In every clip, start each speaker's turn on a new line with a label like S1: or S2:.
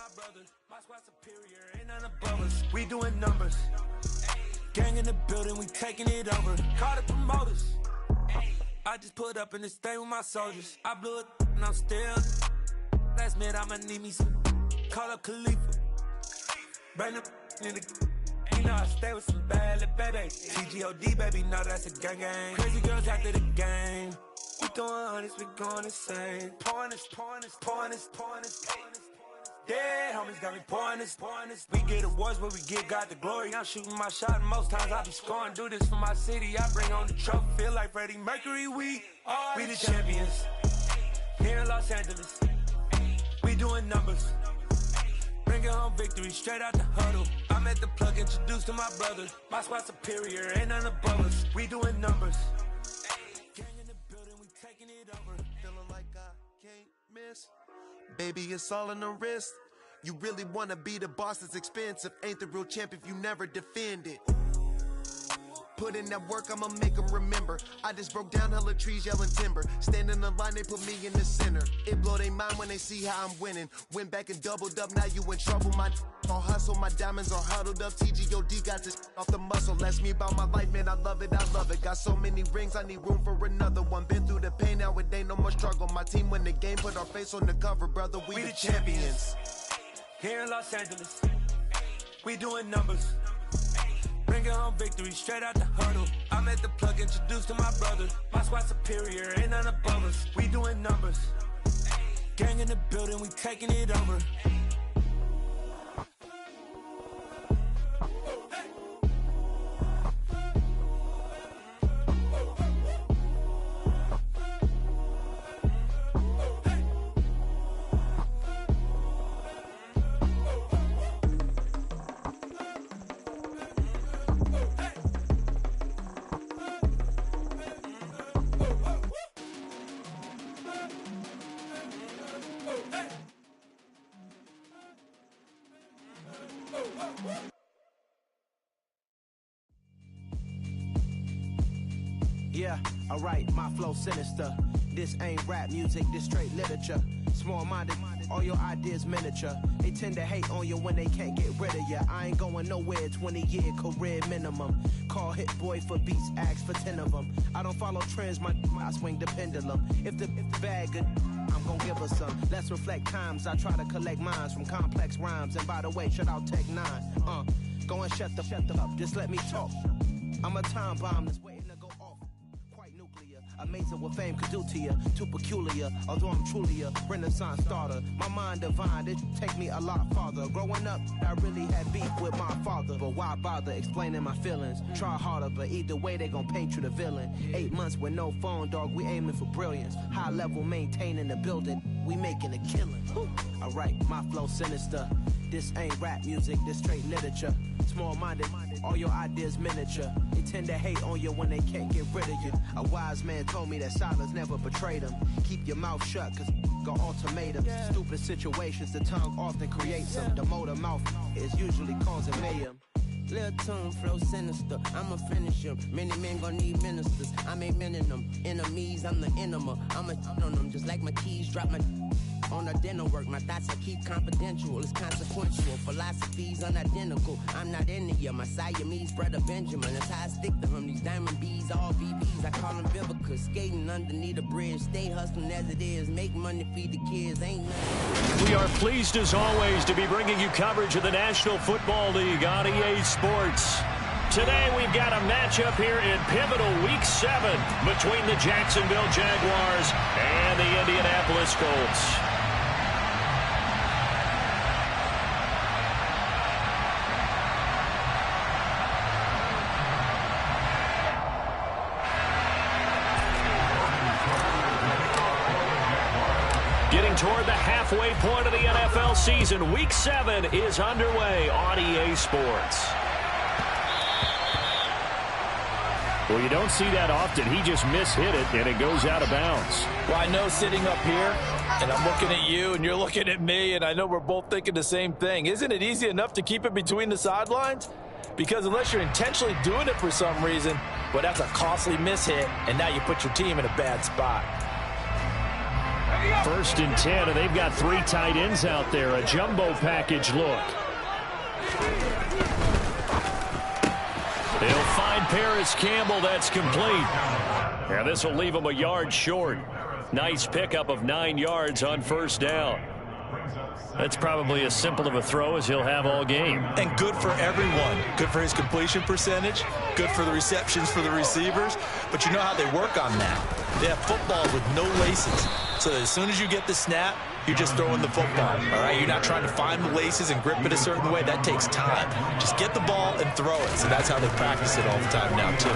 S1: my brothers. My squad superior, ain't none above us. We doing numbers. Gang in the building, we taking it over. Call the promoters. I just put up in this thing with my soldiers. I blew it and I'm still. Last minute I'ma need me some. Call up Khalifa. Bring them in the. You know I stay with some bad little baby. TGOD baby, know that's a gang gang. Crazy girls after the game. We doing honest, we going insane. Pouring this. Dead homies got me pouring this. We get awards, but we give God the glory. I'm shooting my shot, and most times I be scoring. Do this for my city, I bring on the trophy. Feel like Freddie Mercury, we the champions. Here in Los Angeles, we doing numbers. Bringing home victory, straight out the huddle. I'm at the plug, introduced to my brothers. My squad superior, ain't none above us. We doing numbers. Gang in the building, we taking it over.
S2: Feeling like I can't miss. Baby, it's all in the wrist. You really wanna be the boss, it's expensive. Ain't the real champ if you never defend it. Put in that work, I'ma make them remember. I just broke down hella trees, yelling timber. Stand in the line, they put me in the center. It blow their mind when they see how I'm winning. Went back and doubled up, now you in trouble. My all hustle, my diamonds are huddled up. TGOD got this off the muscle. Ask me about my life, man, I love it. Got so many rings, I need room for another one. Been through the pain, now it ain't no more struggle. My team win the game, put our face on the cover, brother. We the champions.
S1: Here in Los Angeles, we doing numbers. Bringing home victory, straight out the huddle. I'm at the plug, introduced to my brothers. My squad superior, ain't none above us. We doing numbers. Gang in the building, we taking it over.
S3: Yeah, alright, my flow sinister. This ain't rap music, this straight literature. Small-minded, all your ideas miniature. They tend to hate on you when they can't get rid of you. I ain't going nowhere, 20-year career minimum. Call Hit Boy for beats, ask for 10 of them. I don't follow trends, I swing the pendulum. If the bag good, I'm gon' give her some. Let's reflect times, I try to collect minds from complex rhymes. And by the way, shout out Tech 9. Go and shut the up, just let me talk. I'm a time bomb that's waiting to go off. Quite nuclear, amazing what fame could do to you. Too peculiar, although I'm truly a renaissance starter. My mind divine, it take me a lot farther. Growing up, I really had beef with my father. But why bother explaining my feelings? Try harder, but either way they gon' paint you the villain. 8 months with no phone, dog, we aiming for brilliance. High level maintaining the building, we making a killing. Alright, my flow sinister. This ain't rap music, this straight literature. Small-minded, all your ideas miniature. They tend to hate on you when they can't get rid of you. A wise man told me that silence never betrayed him. Keep your mouth shut, cause got ultimatums. Stupid situations, the tongue often creates them. The motor mouth is usually causing mayhem.
S4: Lil' tune, flow sinister, I'ma finish him. Many men gon' need ministers, I ain't mending them. Enemies, I'm the enema, I'ma on them. Just like my keys, drop my on the dinner work. My thoughts I keep confidential, it's consequential. Philosophies unidentical, I'm not in the my Siamese brother Benjamin. That's how I stick to him, these diamond bees, all BBs. I call them Vivica, skating underneath a bridge. Stay hustling as it is, make money, feed the kids, ain't nothing.
S5: We are pleased as always to be bringing you coverage of the National Football League on EA Sports. Today we've got a matchup here in pivotal Week 7 between the Jacksonville Jaguars and the Indianapolis Colts. Getting toward the halfway point of the NFL season, Week 7 is underway on EA Sports. Well, you don't see that often. He just mishit it, and it goes out of bounds.
S6: Well, I know sitting up here, and I'm looking at you, and you're looking at me, and I know we're both thinking the same thing. Isn't it easy enough to keep it between the sidelines? Because unless you're intentionally doing it for some reason, well, that's a costly mishit, and now you put your team in a bad spot.
S5: First and 10, and they've got 3 tight ends out there. A jumbo package look. They'll find Paris Campbell. That's complete. And this will leave him a yard short. Nice pickup of 9 yards on first down. That's probably as simple of a throw as he'll have all game.
S6: And good for everyone. Good for his completion percentage. Good for the receptions for the receivers. But you know how they work on that. They have footballs with no laces. So as soon as you get the snap, you're just throwing the football. All right, you're not trying to find the laces and grip it a certain way. That takes time. Just get the ball and throw it. So that's how they practice it all the time now, too.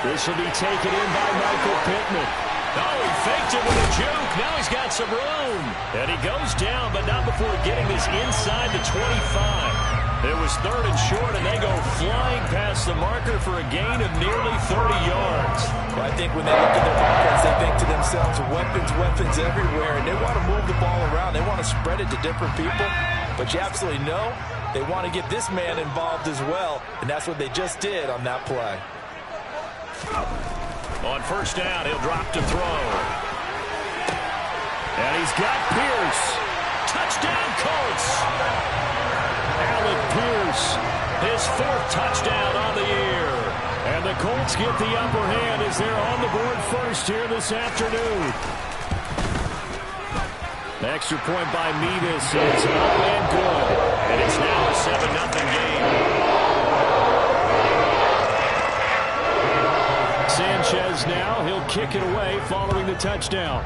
S5: This will be taken in by Michael Pittman. Oh, he faked it with a juke. Now he's got some room. And he goes down, but not before getting this inside the 25. It was 3rd and short, and they go flying past the marker for a gain of nearly 30 yards.
S6: Well, I think when they look at their offense, they think to themselves, weapons everywhere, and they want to move the ball around. They want to spread it to different people, but you absolutely know they want to get this man involved as well, and that's what they just did on that play.
S5: On first down, he'll drop to throw. And he's got Pierce. Touchdown, Colts. Alec Pierce, his 4th touchdown on the year. And the Colts get the upper hand as they're on the board first here this afternoon. The extra point by Mevis is up and good. And it's now a 7-0 game. Sanchez now, he'll kick it away following the touchdown.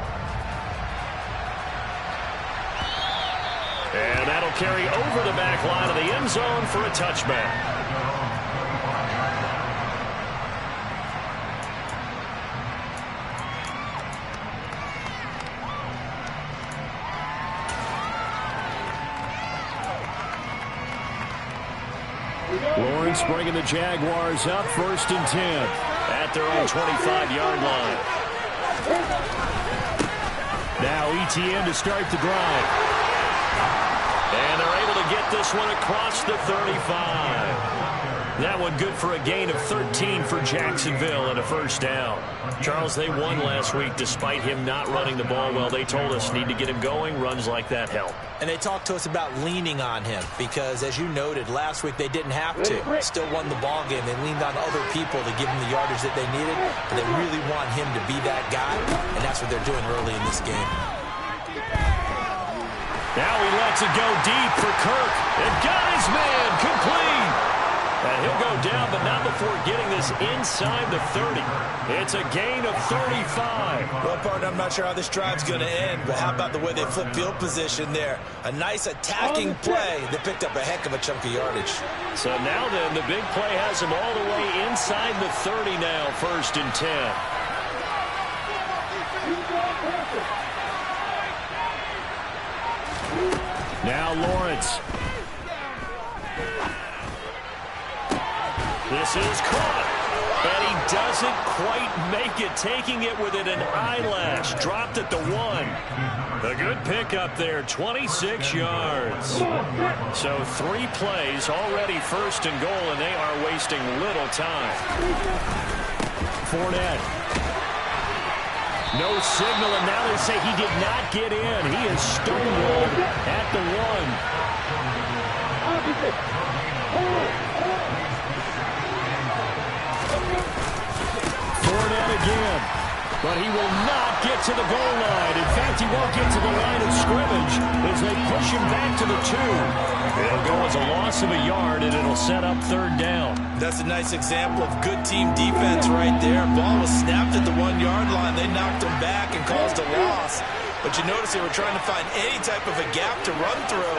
S5: And that'll carry over the back line of the end zone for a touchback. Lawrence bringing the Jaguars up 1st and 10 at their own 25-yard line. Now ETN to start the drive. And they're able to get this one across the 35. That one good for a gain of 13 for Jacksonville and a first down. Charles, they won last week despite him not running the ball well. They told us need to get him going. Runs like that help.
S6: And they talked to us about leaning on him because, as you noted, last week they didn't have to. Still won the ball game. They leaned on other people to give them the yardage that they needed. But they really want him to be that guy, and that's what they're doing early in this game.
S5: Now he lets it go deep for Kirk. And got his man complete. And he'll go down, but not before getting this inside the 30. It's a gain of 35.
S6: Well, partner, I'm not sure how this drive's going to end, but how about the way they flip field position there? A nice attacking play that picked up a heck of a chunk of yardage.
S5: So now then, the big play has him all the way inside the 30 now, 1st and 10. Now Lawrence. This is caught, and he doesn't quite make it, taking it within an eyelash. Dropped at the 1. A good pickup there, 26 yards. So 3 plays, already 1st and goal, and they are wasting little time. Fournette. No signal, and now they say he did not get in. He is stonewalled at the 1. Fournette again, but he will not get to the goal line. In fact, he won't get to the line of scrimmage as they push him back to the 2. It'll go as a loss of a yard, and it'll set up 3rd down.
S6: That's a nice example of good team defense right there. Ball was snapped at the 1-yard line. They knocked him back and caused a loss. But you notice they were trying to find any type of a gap to run through.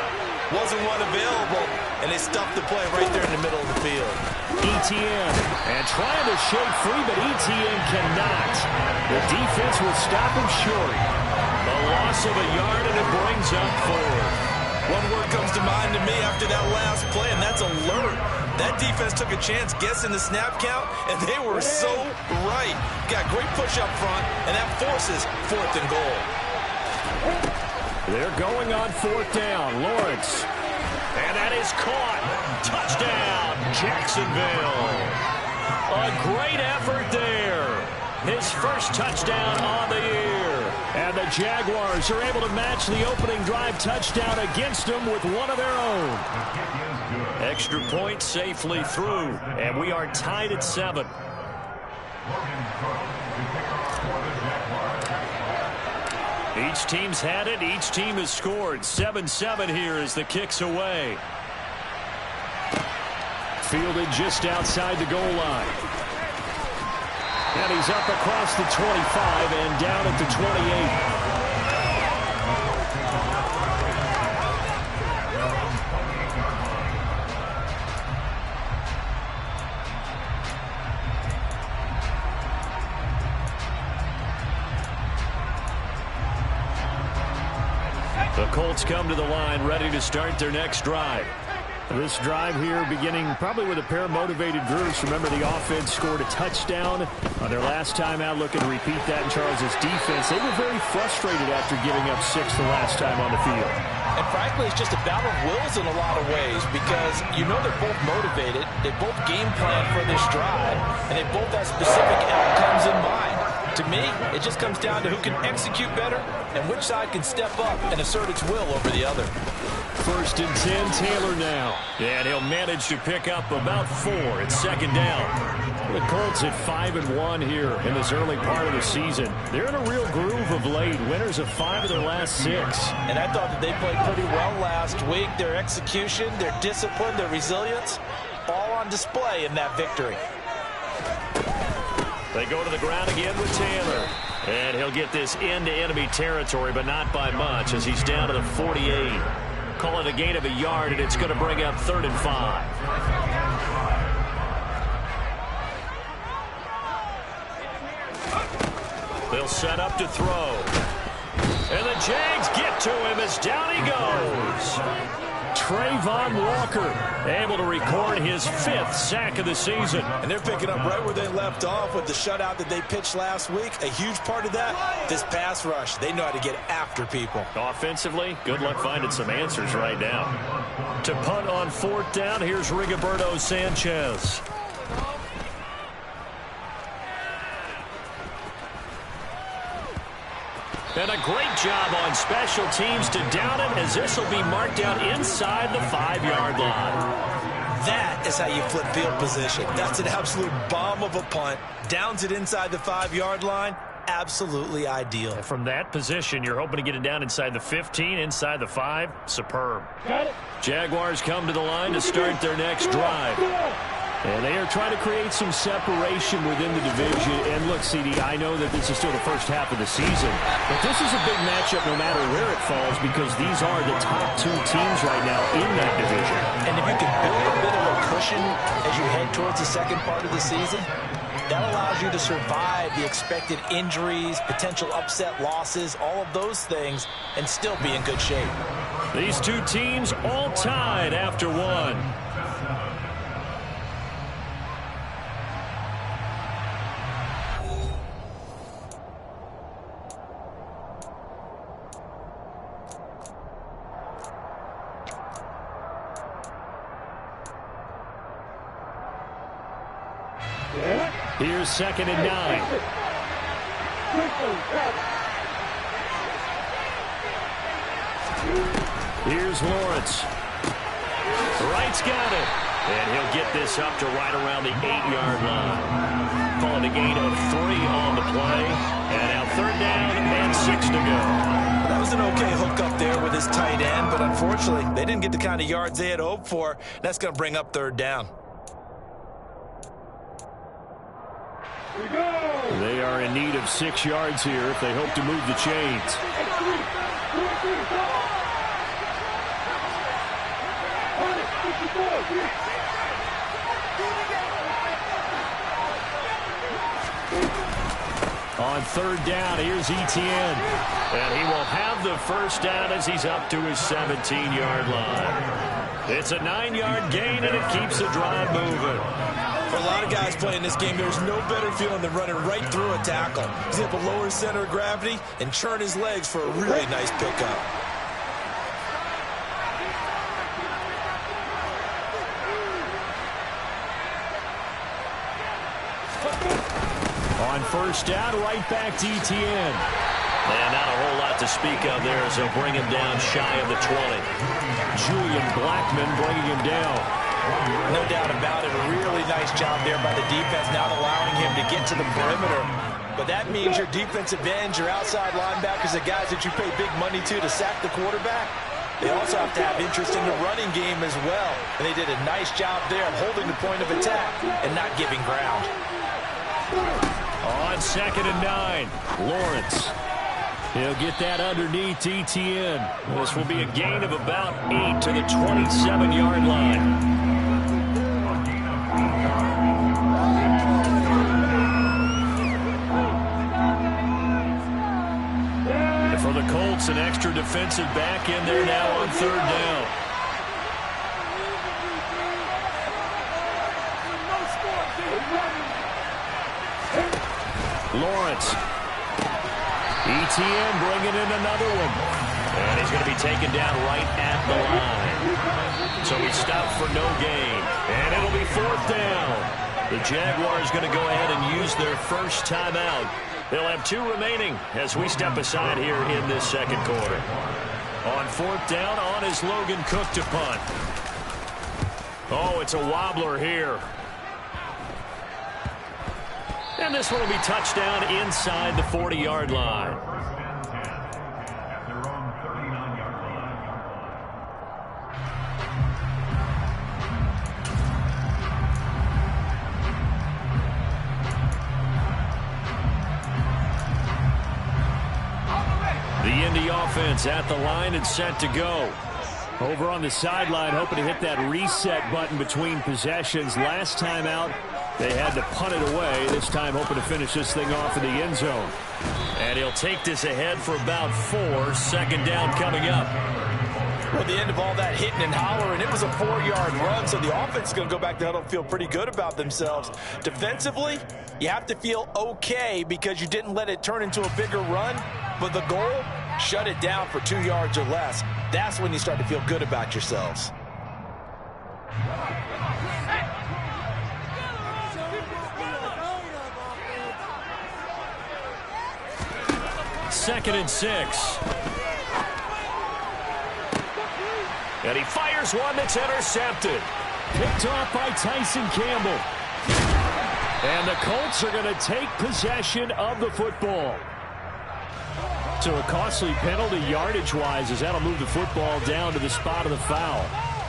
S6: Wasn't one available, and they stuffed the play right there in the middle of the field.
S5: ETN, and trying to shake free, but ETN cannot. The defense will stop him short. A loss of a yard, and it brings up 4.
S6: One word comes to mind to me after that last play, and that's alert. That defense took a chance guessing the snap count, and they were so right. Got great push up front, and that forces 4th and goal.
S5: They're going on 4th down. Lawrence. And that is caught. Touchdown, Jacksonville. A great effort there. His first touchdown on the year. And the Jaguars are able to match the opening drive touchdown against them with one of their own. Extra point safely through, and we are tied at 7. Each team's had it. Each team has scored. 7-7 here as the kick's away. Fielded just outside the goal line. And he's up across the 25 and down at the 28. The Colts come to the line ready to start their next drive. This drive here beginning probably with a pair of motivated groups. Remember, the offense scored a touchdown on their last time out, looking to repeat that in Charles' defense. They were very frustrated after giving up 6 the last time on the field.
S6: And frankly, it's just a battle of wills in a lot of ways because you know they're both motivated. They both game plan for this drive, and they both have specific outcomes in mind. To me, it just comes down to who can execute better and which side can step up and assert its will over the other.
S5: 1st and 10, Taylor now. And he'll manage to pick up about 4. It's 2nd down. The Colts at 5-1 here in this early part of the season. They're in a real groove of late. Winners of 5 of their last 6.
S6: And I thought that they played pretty well last week. Their execution, their discipline, their resilience, all on display in that victory.
S5: They go to the ground again with Taylor. And he'll get this into enemy territory, but not by much as he's down to the 48. Call it a gain of a yard, and it's going to bring up 3rd and 5. They'll set up to throw. And the Jags get to him as down he goes. Trayvon Walker able to record his 5th sack of the season.
S6: And they're picking up right where they left off with the shutout that they pitched last week. A huge part of that, this pass rush. They know how to get after people.
S5: Offensively, good luck finding some answers right now. To punt on 4th down, here's Rigoberto Sanchez. And a great job on special teams to down him as this will be marked out inside the 5-yard line.
S6: That is how you flip field position. That's an absolute bomb of a punt. Downs it inside the 5-yard line. Absolutely ideal.
S5: And from that position, you're hoping to get it down inside the 15, inside the 5. Superb. Got it. Jaguars come to the line to start their next drive. And they are trying to create some separation within the division. And look, CD, I know that this is still the first half of the season, but this is a big matchup no matter where it falls because these are the top 2 teams right now in that division.
S6: And if you can build a bit of a cushion as you head towards the second part of the season, that allows you to survive the expected injuries, potential upset losses, all of those things, and still be in good shape.
S5: These 2 teams all tied after 1. Here's 2nd and 9. Here's Lawrence. Wright's got it. And he'll get this up to right around the 8-yard line. Calling a gain of 3 on the play. And now 3rd down and 6 to go.
S6: That was an okay hook up there with his tight end, but unfortunately, they didn't get the kind of yards they had hoped for. That's going to bring up 3rd down.
S5: They are in need of 6 yards here if they hope to move the chains. On 3rd down, here's Etienne. And he will have the 1st down as he's up to his 17-yard line. It's a 9-yard gain, and it keeps the drive moving.
S6: For a lot of guys playing this game, there's no better feeling than running right through a tackle. He's able to lower his center of gravity and churn his legs for a really nice pickup.
S5: On 1st down, right back to Etienne. And not a whole lot to speak of there as they'll bring him down shy of the 20. Julian Blackmon bringing him down.
S6: No doubt about it. A really nice job there by the defense, not allowing him to get to the perimeter. But that means your defensive ends, your outside linebackers, the guys that you pay big money to sack the quarterback, they also have to have interest in the running game as well. And they did a nice job there of holding the point of attack and not giving ground.
S5: On 2nd and 9, Lawrence. He'll get that underneath ETN. This will be a gain of about 8 to the 27-yard line. And for the Colts, an extra defensive back in there now on 3rd down. Lawrence. ETN bringing in another one. And he's going to be taken down right at the line. So he stopped for no gain. And it'll be 4th down. The Jaguars going to go ahead and use their first timeout. They'll have 2 remaining as we step aside here in this 2nd quarter. On 4th down, on is Logan Cook to punt. Oh, it's a wobbler here. And this one will be touchdown inside the 40-yard line. The Indy offense at the line and set to go. Over on the sideline, hoping to hit that reset button between possessions. Last time out, they had to punt it away. This time hoping to finish this thing off in the end zone. And he'll take this ahead for about 4. 2nd down coming up.
S6: Well, the end of all that hitting and hollering, it was a 4-yard run, so the offense is going to go back to huddle and feel pretty good about themselves. Defensively, you have to feel okay because you didn't let it turn into a bigger run, but the goal, shut it down for 2 yards or less. That's when you start to feel good about yourselves.
S5: Second and 6. And he fires one that's intercepted. Picked off by Tyson Campbell. And the Colts are going to take possession of the football. So a costly penalty yardage-wise as that'll move the football down to the spot of the foul.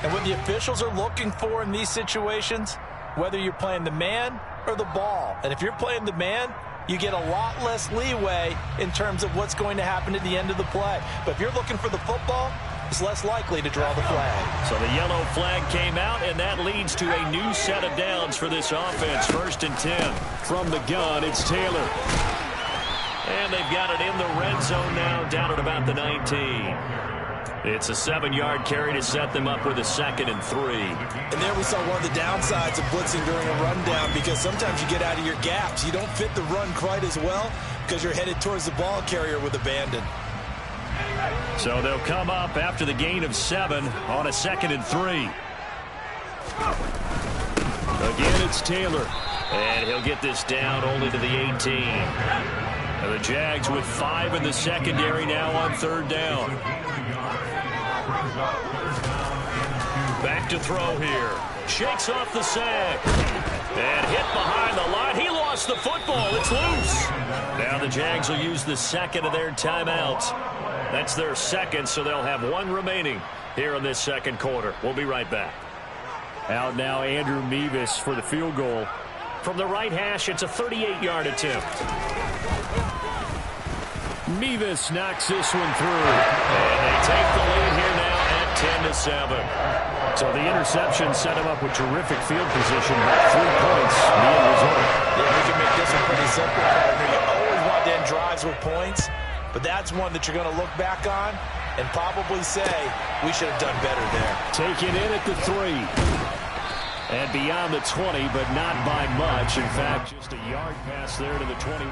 S6: And what the officials are looking for in these situations, whether you're playing the man or the ball, and if you're playing the man, you get a lot less leeway in terms of what's going to happen at the end of the play. But if you're looking for the football, it's less likely to draw the flag.
S5: So the yellow flag came out, and that leads to a new set of downs for this offense. 1st and 10. From the gun, it's Taylor. And they've got it in the red zone now, down at about the 19. It's a 7-yard carry to set them up with a 2nd and 3.
S6: And there we saw one of the downsides of blitzing during a rundown, because sometimes you get out of your gaps. You don't fit the run quite as well because you're headed towards the ball carrier with abandon.
S5: So they'll come up after the gain of 7 on a 2nd and 3. Again, it's Taylor. And he'll get this down only to the 18. And the Jags with 5 in the secondary now on 3rd down. Back to throw here. Shakes off the sack. And hit behind the line. He lost the football. It's loose. Now the Jags will use the 2nd of their timeouts. That's their 2nd, so they'll have 1 remaining here in this 2nd quarter. We'll be right back. Out now, Andrew Mevis for the field goal. From the right hash, it's a 38-yard attempt. Mevis knocks this one through. And they take the lead here now at 10-7. So the interception set him up with terrific field position, about 3 points. The end result.
S6: Yeah, we can make this one pretty simple, partner. You always want to end drives with points, but that's one that you're going to look back on and probably say, we should have done better there.
S5: Taken in at the 3. And beyond the 20, but not by much. In fact, just a yard pass there to the 21.